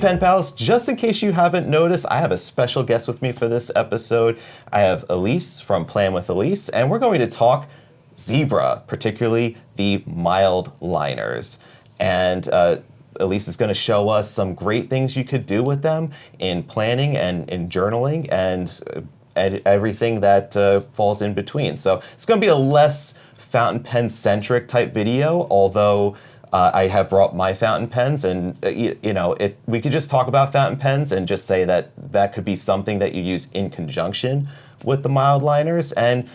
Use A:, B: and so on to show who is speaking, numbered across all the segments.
A: pen pals, just in case you haven't noticed, I have a special guest with me for this episode. I have Ilysse from Plan with Ilysse, and we're going to talk zebra, particularly the Mildliners. And Ilysse is going to show us some great things you could do with them in planning and in journaling and everything that falls in between. So it's going to be a less fountain pen centric type video, although I have brought my fountain pens, and we could just talk about fountain pens and just say that that could be something that you use in conjunction with the Mildliners, and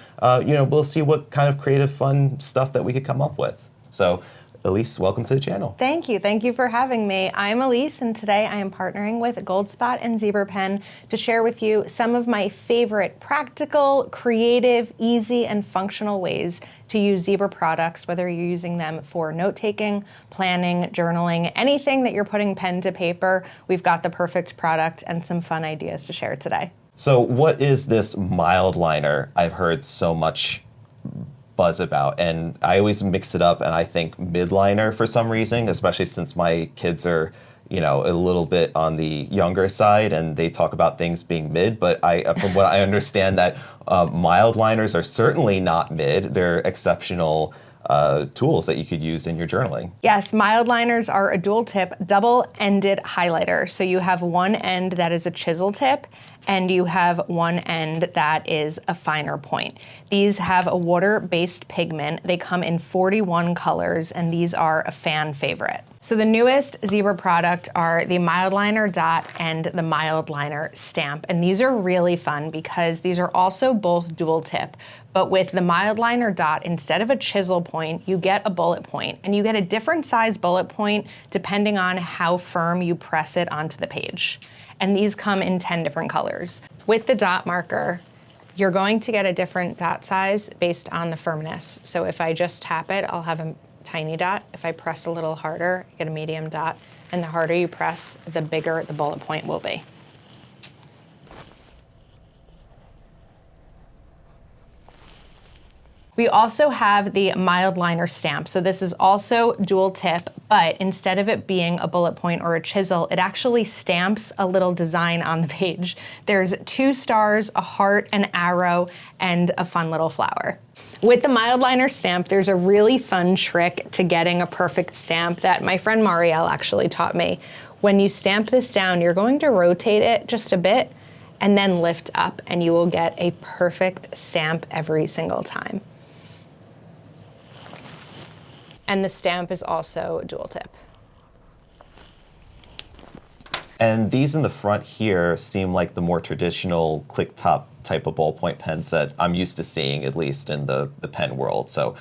A: we'll see what kind of creative, fun stuff that we could come up with. So, Ilysse, welcome to the channel.
B: Thank you for having me. I'm Ilysse, and today I am partnering with Goldspot and Zebra Pen to share with you some of my favorite practical, creative, easy, and functional ways to use Zebra products, whether you're using them for note-taking, planning, journaling, anything that you're putting pen to paper. We've got the perfect product and some fun ideas to share today.
A: So what is this Mildliner I've heard so much buzz about? And I always mix it up and I think midliner for some reason, especially since my kids are a little bit on the younger side and they talk about things being mid, but from what I understand that Mildliners are certainly not mid. They're exceptional tools that you could use in your journaling.
B: Yes, Mildliners are a dual tip, double-ended highlighter. So you have one end that is a chisel tip and you have one end that is a finer point. These have a water-based pigment. They come in 41 colors and these are a fan favorite. So the newest Zebra product are the Mildliner Dot and the Mildliner Stamp. And these are really fun because these are also both dual tip. But with the Mildliner Dot, instead of a chisel point, you get a bullet point. And you get a different size bullet point depending on how firm you press it onto the page. And these come in 10 different colors. With the dot marker, you're going to get a different dot size based on the firmness. So if I just tap it, I'll have a tiny dot. If I press a little harder, I get a medium dot. And the harder you press, the bigger the bullet point will be. We also have the Mildliner Stamp. So this is also dual tip, but instead of it being a bullet point or a chisel, it actually stamps a little design on the page. There's 2 stars, a heart, an arrow, and a fun little flower. With the Mildliner Stamp, there's a really fun trick to getting a perfect stamp that my friend Marielle actually taught me. When you stamp this down, you're going to rotate it just a bit and then lift up, and you will get a perfect stamp every single time. And the stamp is also dual tip.
A: And these in the front here seem like the more traditional click top type of ballpoint pens that I'm used to seeing, at least in the pen world. So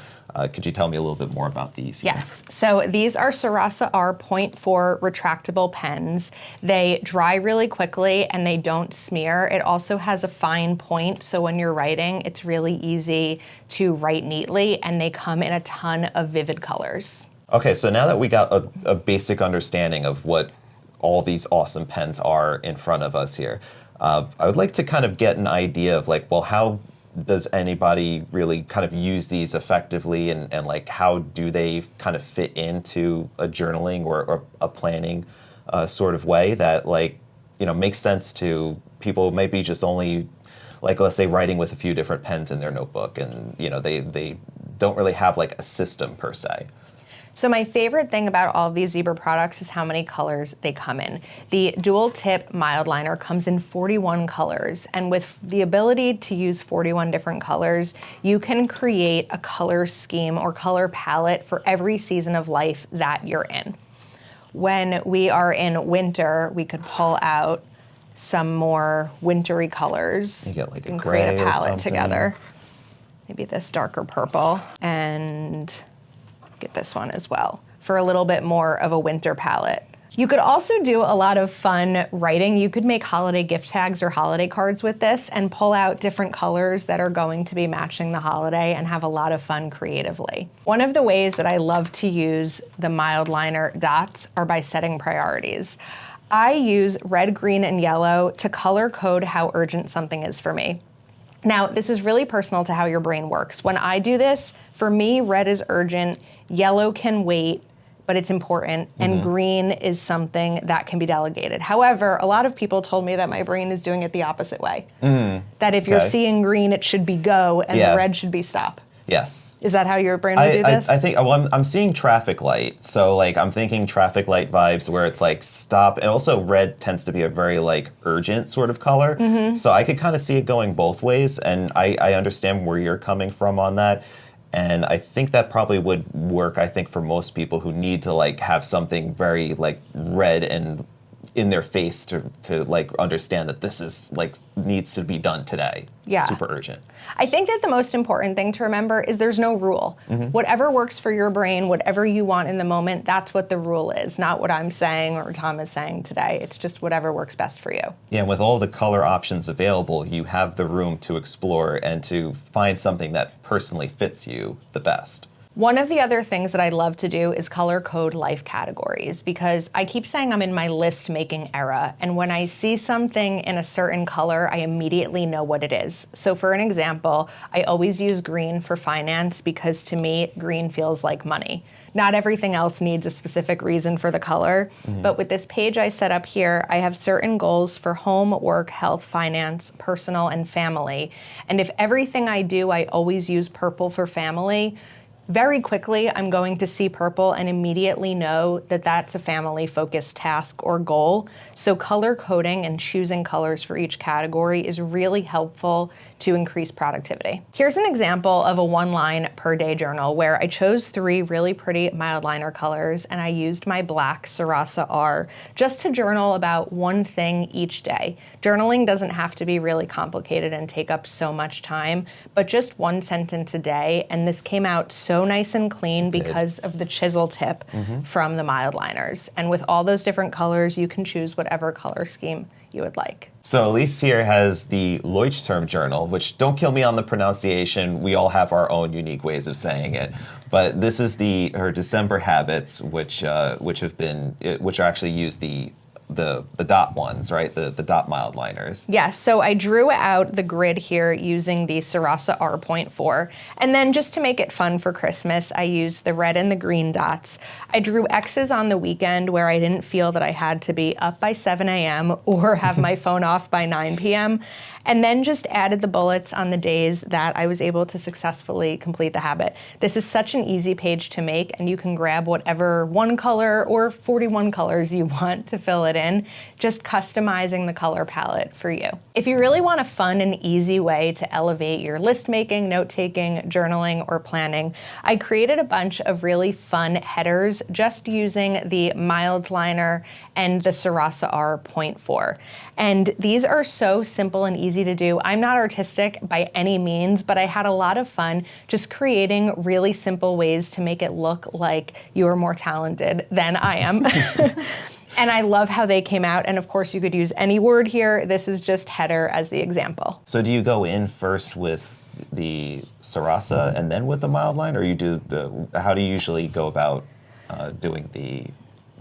A: could you tell me a little bit more about these here?
B: Yes, so these are Sarasa R.4 retractable pens. They dry really quickly and they don't smear. It also has a fine point, so when you're writing, it's really easy to write neatly, and they come in a ton of vivid colors. Okay,
A: so now that we got a basic understanding of what all these awesome pens are in front of us here, I would like to kind of get an idea of how does anybody really kind of use these effectively, and how do they kind of fit into a journaling or a planning sort of way that makes sense to people maybe just only let's say writing with a few different pens in their notebook, and they don't really have a system per se.
B: So my favorite thing about all of these Zebra products is how many colors they come in. The dual tip Mildliner comes in 41 colors, and with the ability to use 41 different colors, you can create a color scheme or color palette for every season of life that you're in. When we are in winter, we could pull out some more wintry colors.
A: You get a
B: and
A: gray
B: create a palette
A: or something
B: together. Maybe this darker purple, and get this one as well for a little bit more of a winter palette. You could also do a lot of fun writing. You could make holiday gift tags or holiday cards with this and pull out different colors that are going to be matching the holiday and have a lot of fun creatively. One of the ways that I love to use the Mildliner dots are by setting priorities. I use red, green, and yellow to color code how urgent something is for me. Now, this is really personal to how your brain works. When I do this, for me, red is urgent, yellow can wait, but it's important, and green is something that can be delegated. However, a lot of people told me that my brain is doing it the opposite way. That if you're seeing green, it should be go, and the red should be stop.
A: Yes.
B: Is that how your brain would do this?
A: I think, well, I'm seeing traffic light. So like I'm thinking traffic light vibes where it's like stop. And also red tends to be a very like urgent sort of color. So I could kind of see it going both ways. And I understand where you're coming from on that. And I think that probably would work, I think, for most people who need to like have something very like red and in their face to like understand that this is like needs to be done today.
B: Yeah.
A: Super urgent.
B: I think that the most important thing to remember is there's no rule. Whatever works for your brain, whatever you want in the moment, that's what the rule is, not what I'm saying or Tom is saying today. It's just whatever works best for you.
A: Yeah, and with all the color options available, you have the room to explore and to find something that personally fits you the best.
B: One of the other things that I love to do is color code life categories, because I keep saying I'm in my list making era, and when I see something in a certain color, I immediately know what it is. So for an example, I always use green for finance because to me, green feels like money. Not everything else needs a specific reason for the color, but with this page I set up here, I have certain goals for home, work, health, finance, personal, and family. And if everything I do, I always use purple for family, very quickly, I'm going to see purple and immediately know that that's a family-focused task or goal. So color coding and choosing colors for each category is really helpful to increase productivity. Here's an example of a one-line per day journal where I chose 3 really pretty Mildliner colors and I used my black Sarasa R just to journal about one thing each day. Journaling doesn't have to be really complicated and take up so much time, but just one sentence a day, and this came out so nice and clean because of the chisel tip from the Mildliners. And with all those different colors, you can choose whatever color scheme you would like.
A: So Ilysse here has the Leuchtturm journal, which don't kill me on the pronunciation. We all have our own unique ways of saying it. But this is her December habits, which are actually use the dot ones, right? The dot Mildliners.
B: Yes, so I drew out the grid here using the Sarasa R.4. And then just to make it fun for Christmas, I used the red and the green dots. I drew X's on the weekend where I didn't feel that I had to be up by 7 a.m. or have my phone off by 9 p.m. And then just added the bullets on the days that I was able to successfully complete the habit. This is such an easy page to make, and you can grab whatever one color or 41 colors you want to fill it in, just customizing the color palette for you. If you really want a fun and easy way to elevate your list making, note taking, journaling, or planning, I created a bunch of really fun headers just using the Mildliner and the Sarasa R.4. And these are so simple and easy to do. I'm not artistic by any means, but I had a lot of fun just creating really simple ways to make it look like you're more talented than I am. And I love how they came out. And of course, you could use any word here. This is just header as the example.
A: So do you go in first with the Sarasa and then with the Mildline, or you do how do you usually go about doing the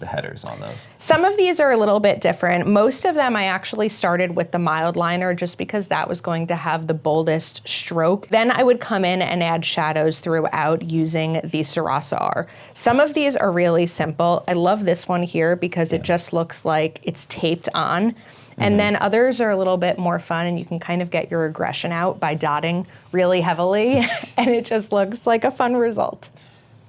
A: headers on those?
B: Some of these are a little bit different. Most of them I actually started with the Mildliner just because that was going to have the boldest stroke. Then I would come in and add shadows throughout using the Sarasa R. Some of these are really simple. I love this one here because it just looks like it's taped on. And then others are a little bit more fun, and you can kind of get your aggression out by dotting really heavily, and it just looks like a fun result.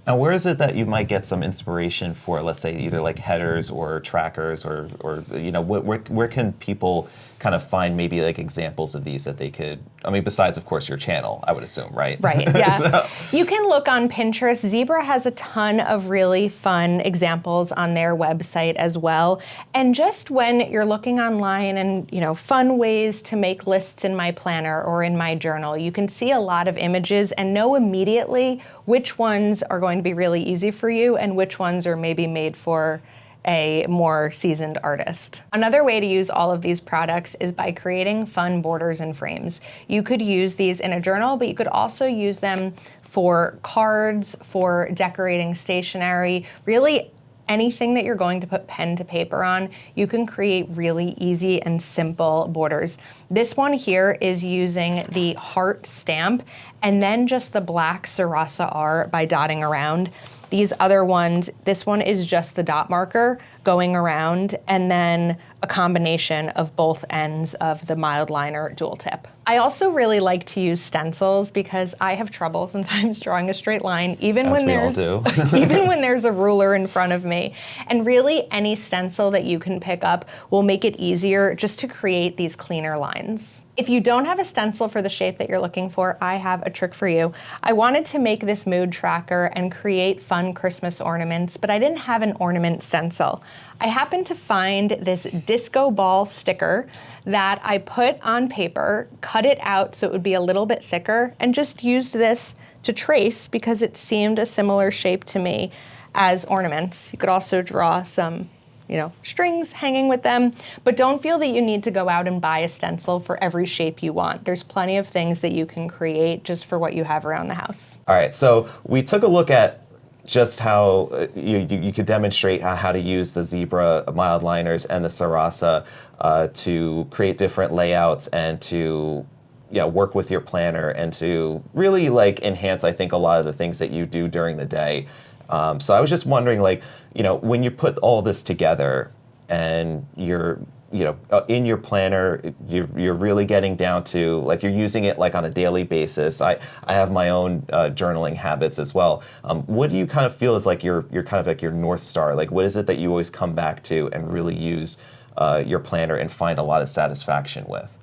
A: Now, where is it that you might get some inspiration for, let's say, either like headers or trackers, or you know, where can people kind of find maybe like examples of these that they could, I mean, besides, of course, your channel, I would assume, right?
B: Right, yeah. You can look on Pinterest. Zebra has a ton of really fun examples on their website as well. And just when you're looking online and, you know, fun ways to make lists in my planner or in my journal, you can see a lot of images and know immediately which ones are going to be really easy for you and which ones are maybe made for a more seasoned artist. Another way to use all of these products is by creating fun borders and frames. You could use these in a journal, but you could also use them for cards, for decorating stationery, really anything that you're going to put pen to paper on. You can create really easy and simple borders. This one here is using the heart stamp and then just the black Sarasa R by dotting around. These other ones, this one is just the dot marker going around, and then a combination of both ends of the Mildliner dual tip. I also really like to use stencils because I have trouble sometimes drawing a straight line, even when there's a ruler in front of me. And really, any stencil that you can pick up will make it easier just to create these cleaner lines. If you don't have a stencil for the shape that you're looking for, I have a trick for you. I wanted to make this mood tracker and create fun Christmas ornaments, but I didn't have an ornament stencil. I happened to find this disco ball sticker that I put on paper, cut it out so it would be a little bit thicker, and just used this to trace because it seemed a similar shape to me as ornaments. You could also draw some strings hanging with them, but don't feel that you need to go out and buy a stencil for every shape you want. There's plenty of things that you can create just for what you have around the house.
A: All right, so we took a look at just how you could demonstrate how to use the Zebra Mildliners and the Sarasa to create different layouts and to work with your planner and to really enhance, I think, a lot of the things that you do during the day. So I was just wondering, when you put all this together and you're, in your planner, you're really getting down to, you're using it on a daily basis. I have my own journaling habits as well. What do you kind of feel is your kind of your North Star? What is it that you always come back to and really use your planner and find a lot of satisfaction with?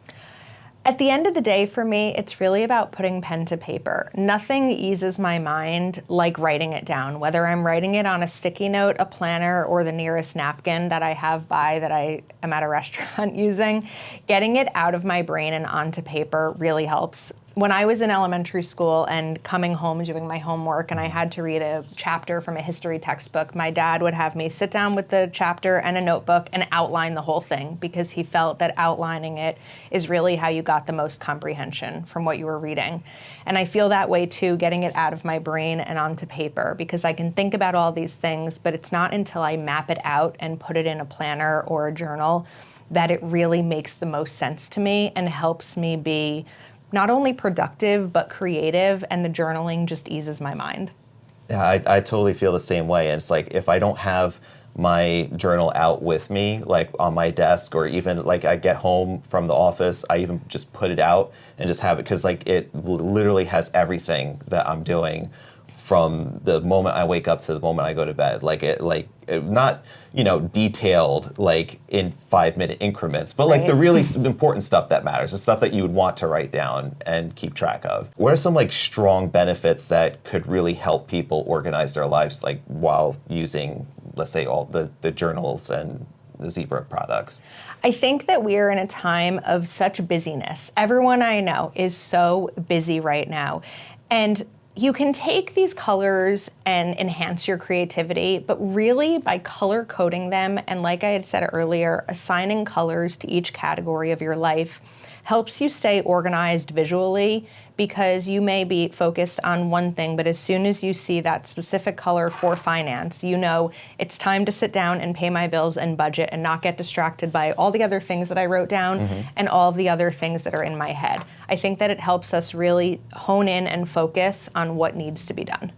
B: At the end of the day, for me, it's really about putting pen to paper. Nothing eases my mind like writing it down, whether I'm writing it on a sticky note, a planner, or the nearest napkin that I have by that I am at a restaurant using. Getting it out of my brain and onto paper really helps. When I was in elementary school and coming home doing my homework and I had to read a chapter from a history textbook, my dad would have me sit down with the chapter and a notebook and outline the whole thing because he felt that outlining it is really how you got the most comprehension from what you were reading. And I feel that way too, getting it out of my brain and onto paper, because I can think about all these things, but it's not until I map it out and put it in a planner or a journal that it really makes the most sense to me and helps me be not only productive, but creative, and the journaling just eases my mind.
A: Yeah, I totally feel the same way. And it's if I don't have my journal out with me, on my desk, or even I get home from the office, I even just put it out and just have it, because it literally has everything that I'm doing from the moment I wake up to the moment I go to bed. Not detailed in 5-minute increments, but
B: right.
A: The really important stuff that matters, the stuff that you would want to write down and keep track of. What are some strong benefits that could really help people organize their lives while using, let's say, all the journals and the Zebra products?
B: I think that we are in a time of such busyness. Everyone I know is so busy right now. And you can take these colors and enhance your creativity, but really by color coding them, and like I had said earlier, assigning colors to each category of your life helps you stay organized visually, because you may be focused on one thing, but as soon as you see that specific color for finance, you know it's time to sit down and pay my bills and budget and not get distracted by all the other things that I wrote down and all of the other things that are in my head. I think that it helps us really hone in and focus on what needs to be done.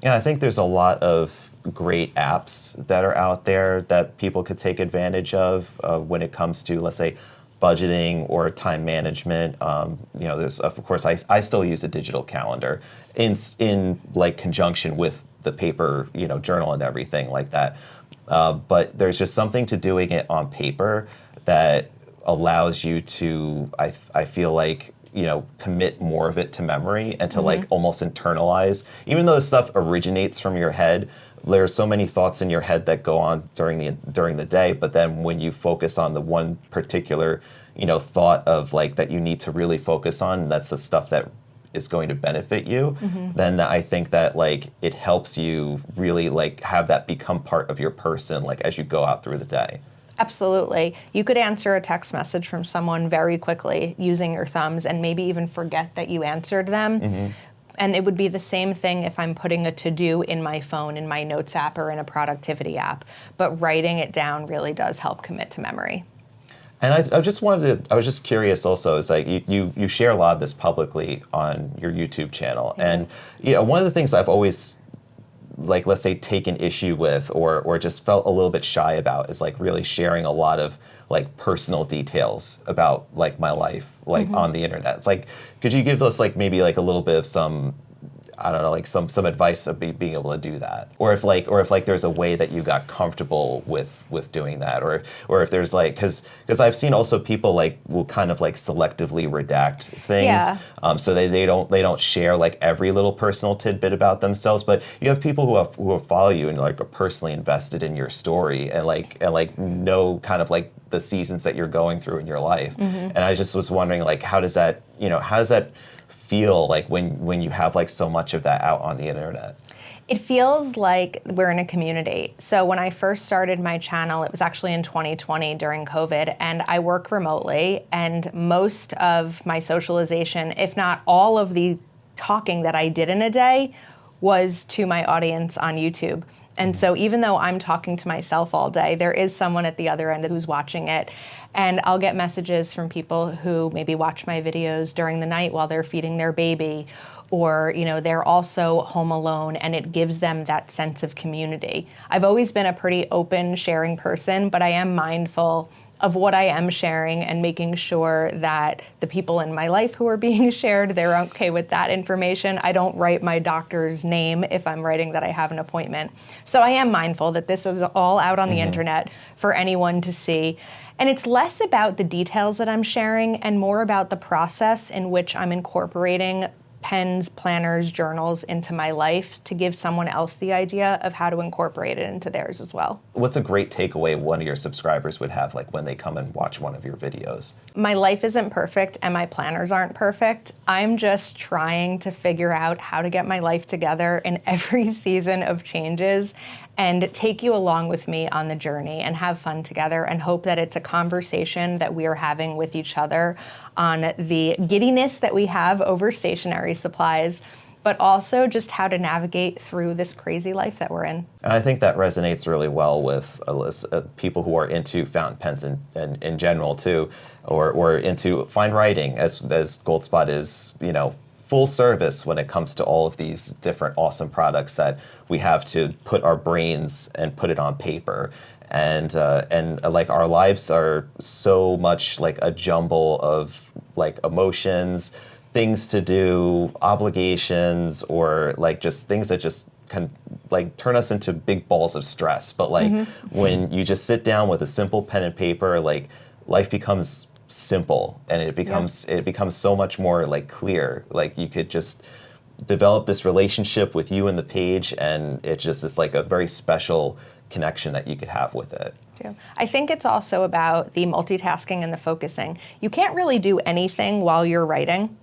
A: Yeah, I think there's a lot of great apps that are out there that people could take advantage of when it comes to, let's say, budgeting or time management. There's, of course, I still use a digital calendar in conjunction with the paper, journal and everything like that. But there's just something to doing it on paper that allows you to, I feel commit more of it to memory and to almost internalize. Even though this stuff originates from your head, there's so many thoughts in your head that go on during the day, but then when you focus on the one particular, thought of that you need to really focus on, that's the stuff that is going to benefit you, then I think that it helps you really have that become part of your person as you go out through the day.
B: Absolutely. You could answer a text message from someone very quickly using your thumbs and maybe even forget that you answered them. And it would be the same thing if I'm putting a to-do in my phone, in my notes app, or in a productivity app. But writing it down really does help commit to memory.
A: And I was just curious also, is you share a lot of this publicly on your YouTube channel. And one of the things I've always like let's say taken issue with or just felt a little bit shy about is like really sharing a lot of like personal details about like my life like on the internet. It's like, could you give us like maybe like a little bit of some, I don't know, like some advice of being able to do that, or if like there's a way that you got comfortable with doing that, or if there's like, because I've seen also people like will kind of like selectively redact things,
B: Yeah.
A: so they don't share like every little personal tidbit about themselves, but you have people who follow you and like are personally invested in your story and like know kind of like the seasons that you're going through in your life, and I just was wondering like how does that feel like when you have like so much of that out on the internet?
B: It feels like we're in a community. So when I first started my channel, it was actually in 2020 during COVID, and I work remotely, and most of my socialization, if not all of the talking that I did in a day, was to my audience on YouTube. And so even though I'm talking to myself all day, there is someone at the other end who's watching it. And I'll get messages from people who maybe watch my videos during the night while they're feeding their baby, or they're also home alone, and it gives them that sense of community. I've always been a pretty open, sharing person, but I am mindful of what I am sharing and making sure that the people in my life who are being shared, they're okay with that information. I don't write my doctor's name if I'm writing that I have an appointment. So I am mindful that this is all out on the internet for anyone to see. And it's less about the details that I'm sharing and more about the process in which I'm incorporating pens, planners, journals into my life to give someone else the idea of how to incorporate it into theirs as well.
A: What's a great takeaway one of your subscribers would have like when they come and watch one of your videos?
B: My life isn't perfect and my planners aren't perfect. I'm just trying to figure out how to get my life together in every season of changes and take you along with me on the journey and have fun together, and hope that it's a conversation that we are having with each other on the giddiness that we have over stationery supplies, but also just how to navigate through this crazy life that we're in.
A: And I think that resonates really well with people who are into fountain pens in general too, or into fine writing, as Goldspot is, full service when it comes to all of these different awesome products that we have to put our brains and put it on paper. And like our lives are so much like a jumble of like emotions, things to do, obligations, or like just things that just can like turn us into big balls of stress. But like when you just sit down with a simple pen and paper, like life becomes simple, and it becomes so much more like clear. Like you could just develop this relationship with you and the page, and it just is like a very special connection that you could have with it.
B: I think it's also about the multitasking and the focusing. You can't really do anything while you're writing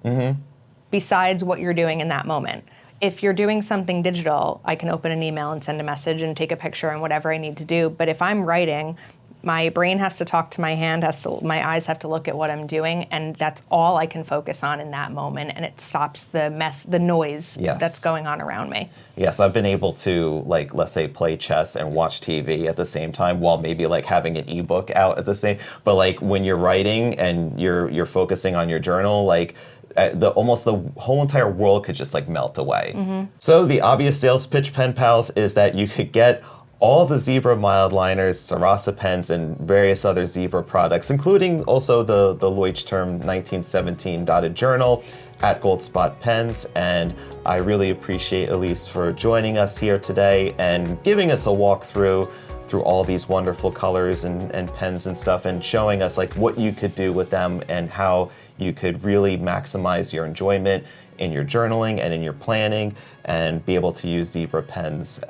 B: besides what you're doing in that moment. If you're doing something digital, I can open an email and send a message and take a picture and whatever I need to do. But if I'm writing, my brain has to talk to my hand, my eyes have to look at what I'm doing, and that's all I can focus on in that moment, and it stops the noise that's going on around me.
A: Yes, I've been able to, like, let's say play chess and watch TV at the same time while maybe like having an ebook out at the same, but like when you're writing and you're focusing on your journal, like almost the whole entire world could just like melt away. So the obvious sales pitch, pen pals, is that you could get all the Zebra Mildliners, Sarasa pens, and various other Zebra products, including also the Leuchtturm 1917 dotted journal at Goldspot Pens. And I really appreciate Ilysse for joining us here today and giving us a walk through all these wonderful colors and pens and stuff, and showing us like what you could do with them and how you could really maximize your enjoyment in your journaling and in your planning, and be able to use Zebra pens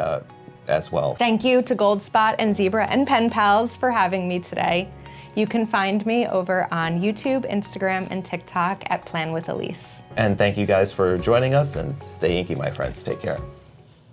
A: as well. Thank
B: you to Goldspot and Zebra and Pen Pals for having me today. You can find me over on YouTube, Instagram, and TikTok at Plan with Ilysse.
A: And thank you guys for joining us, and stay inky, my friends. Take care.